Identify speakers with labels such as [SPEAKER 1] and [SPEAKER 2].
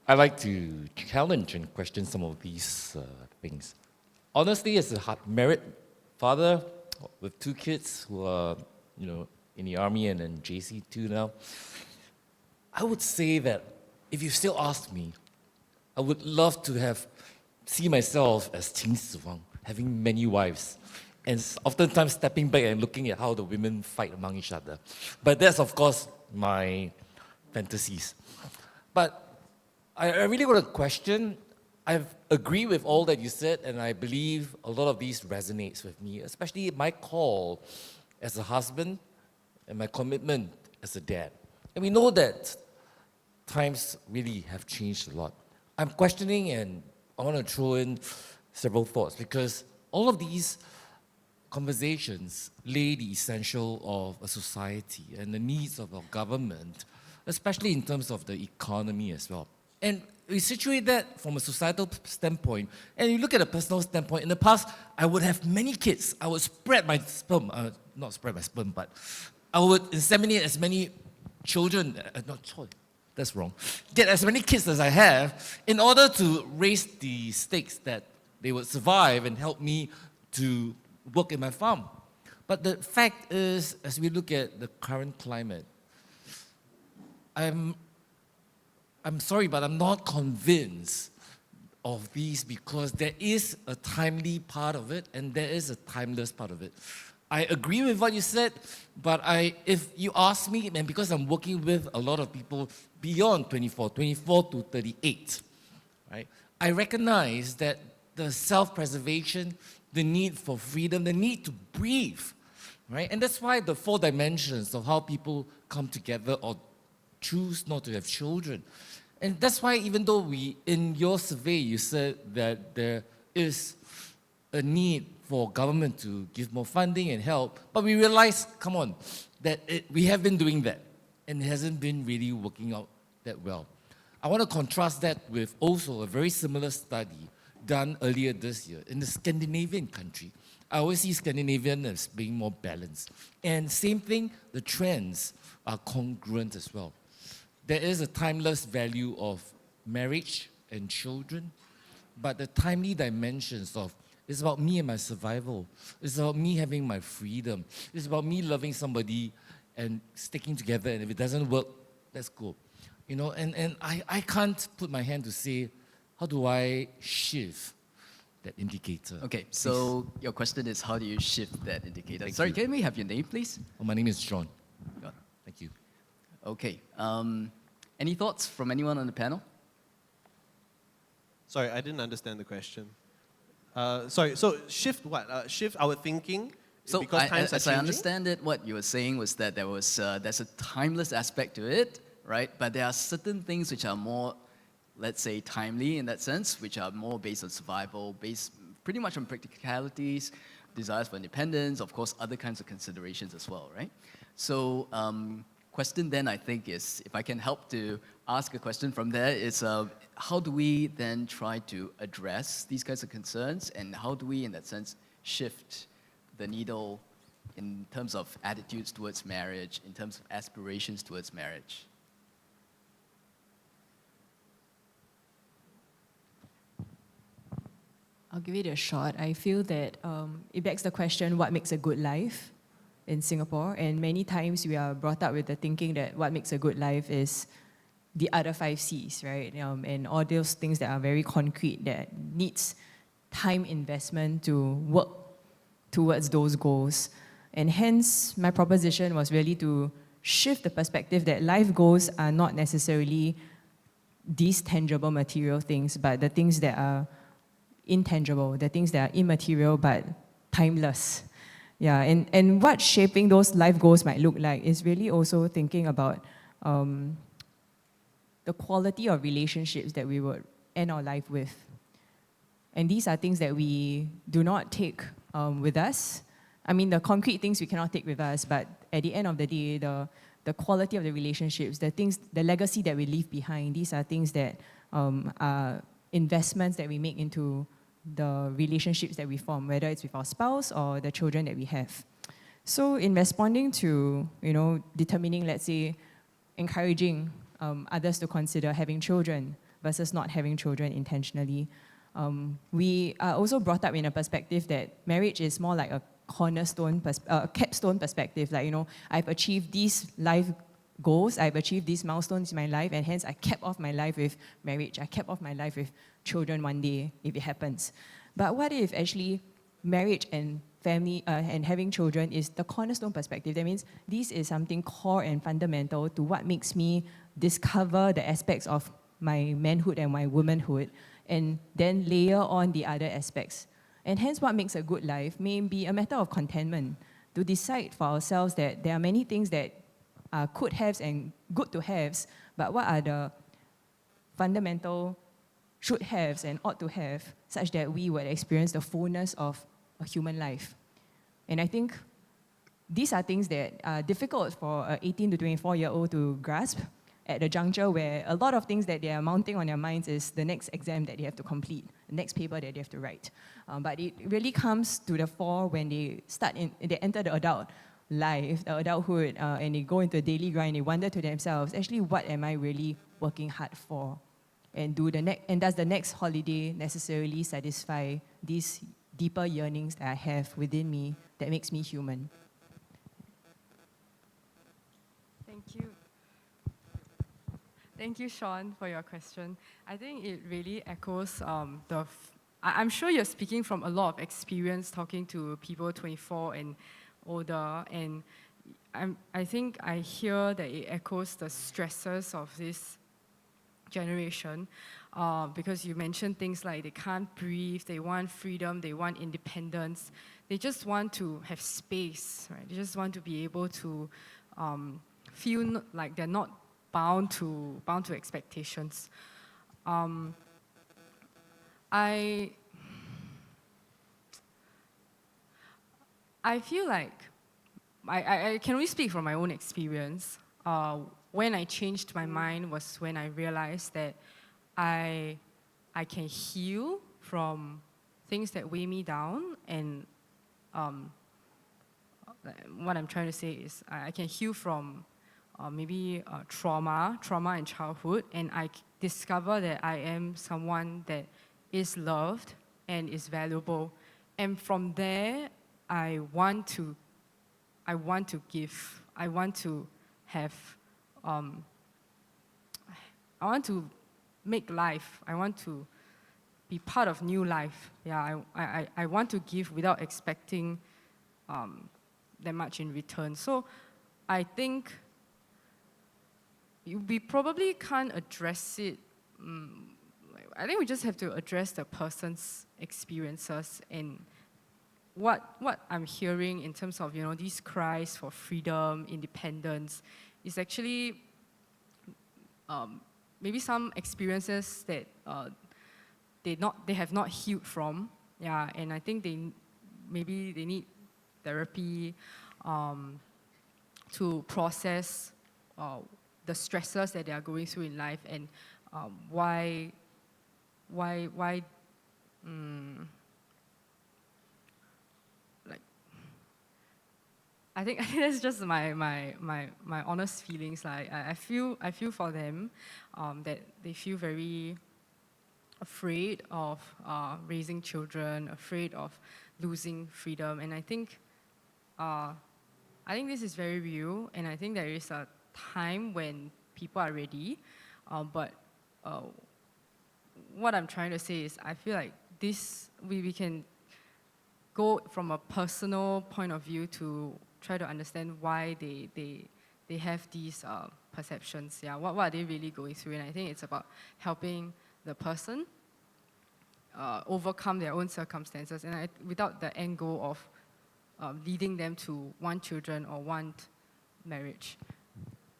[SPEAKER 1] I like to challenge and question some of these things. Honestly, as a married father with 2 kids who are, in the army and in JC too now, I would say that if you still ask me, I would love to see myself as Qin Shi Huang, having many wives, and oftentimes stepping back and looking at how the women fight among each other. But that's, of course, my fantasies. But I really want to question. I agree with all that you said, and I believe a lot of these resonates with me, especially my call as a husband and my commitment as a dad. And we know that times really have changed a lot. I'm questioning, and I want to throw in several thoughts, because all of these conversations lay the essential of a society and the needs of our government, especially in terms of the economy as well. And we situate that from a societal standpoint, and you look at a personal standpoint. In the past, I would have many kids. I would spread my sperm, not spread my sperm, but I would inseminate as many children, that's wrong, get as many kids as I have in order to raise the stakes that they would survive and help me to work in my farm. But the fact is, as we look at the current climate, I'm sorry, but I'm not convinced of these, because there is a timely part of it and there is a timeless part of it. I agree with what you said, but if you ask me, and because I'm working with a lot of people beyond 24 to 38, right, I recognize that the self-preservation, the need for freedom, the need to breathe, right? And that's why the 4 dimensions of how people come together or choose not to have children. And that's why, even though in your survey, you said that there is a need for government to give more funding and help, but we realize, come on, that we have been doing that, and it hasn't been really working out that well. I want to contrast that with also a very similar study done earlier this year in the Scandinavian country. I always see Scandinavian as being more balanced. And same thing, the trends are congruent as well. There is a timeless value of marriage and children, but the timely dimensions of it's about me and my survival. It's about me having my freedom. It's about me loving somebody and sticking together, and if it doesn't work, let's go. And I can't put my hand to say, how do I shift that indicator?
[SPEAKER 2] Okay, so please. Your question is, how do you shift that indicator?
[SPEAKER 1] Thank
[SPEAKER 2] Sorry,
[SPEAKER 1] you.
[SPEAKER 2] Can we have your name, please?
[SPEAKER 1] My name is John.
[SPEAKER 2] John.
[SPEAKER 1] Thank you.
[SPEAKER 2] Okay. Any thoughts from anyone on the panel?
[SPEAKER 3] Sorry, I didn't understand the question. Sorry, so shift what? Shift our thinking?
[SPEAKER 2] So
[SPEAKER 3] because times
[SPEAKER 2] as
[SPEAKER 3] are
[SPEAKER 2] I
[SPEAKER 3] changing?
[SPEAKER 2] understand it, what you were saying was that there's a timeless aspect to it, right? But there are certain things which are more, let's say, timely in that sense, which are more based on survival, based pretty much on practicalities, desires for independence, of course, other kinds of considerations as well, right? So question then, I think, is, if I can help to ask a question from there, is how do we then try to address these kinds of concerns, and how do we, in that sense, shift the needle in terms of attitudes towards marriage, in terms of aspirations towards marriage?
[SPEAKER 4] I'll give it a shot. I feel that it begs the question, what makes a good life in Singapore? And many times we are brought up with the thinking that what makes a good life is the other 5 C's, right? And all those things that are very concrete, that needs time investment to work towards those goals. And hence, my proposition was really to shift the perspective that life goals are not necessarily these tangible material things, but the things that are intangible, the things that are immaterial but timeless. Yeah, and what shaping those life goals might look like is really also thinking about the quality of relationships that we would end our life with. And these are things that we do not take with us. I mean, the concrete things we cannot take with us, but at the end of the day, the quality of the relationships, the things, the legacy that we leave behind, these are things that are investments that we make into the relationships that we form, whether it's with our spouse or the children that we have. So in responding to, determining, let's say, encouraging others to consider having children, versus not having children intentionally. We are also brought up in a perspective that marriage is more like a cornerstone, capstone perspective. Like, I've achieved these life goals, I've achieved these milestones in my life, and hence I cap off my life with marriage. I cap off my life with children one day, if it happens. But what if actually marriage and family and having children is the cornerstone perspective? That means this is something core and fundamental to what makes me discover the aspects of my manhood and my womanhood, and then layer on the other aspects. And hence what makes a good life may be a matter of contentment, to decide for ourselves that there are many things that are could haves and good to haves, but what are the fundamental should haves and ought to have, such that we would experience the fullness of a human life. And I think these are things that are difficult for an 18 to 24-year-old to grasp at the juncture where a lot of things that they are mounting on their minds is the next exam that they have to complete, the next paper that they have to write. But it really comes to the fore when they enter the adult life, the adulthood, and they go into a daily grind. They wonder to themselves, actually, what am I really working hard for? And does the next holiday necessarily satisfy these deeper yearnings that I have within me that makes me human?
[SPEAKER 5] Thank you. Thank you, Sean, for your question. I think it really echoes I'm sure you're speaking from a lot of experience talking to people 24 and older, and I think I hear that it echoes the stresses of this generation, because you mentioned things like they can't breathe, they want freedom, they want independence, they just want to have space, right? They just want to be able to feel like they're not bound to expectations. I feel like I can only speak from my own experience. When I changed my mind was when I realized that I can heal from things that weigh me down, and what I'm trying to say is I can heal from maybe trauma in childhood, and I discover that I am someone that is loved and is valuable, and from there I want to give. I want to have. I want to make life. I want to be part of new life. Yeah, I want to give without expecting that much in return. So I think we probably can't address it. I think we just have to address the person's experiences, and what I'm hearing in terms of these cries for freedom, independence, is actually maybe some experiences that they have not healed from. Yeah, and I think maybe they need therapy to process the stresses that they are going through in life, and why I think that's just my honest feelings. Like I feel for them, that they feel very afraid of raising children, afraid of losing freedom, and I think this is very real, and I think there is a time when people are ready, but what I'm trying to say is I feel like we can go from a personal point of view to try to understand why they have these perceptions. Yeah, what are they really going through? And I think it's about helping the person overcome their own circumstances, and without the end goal of leading them to want children or want marriage.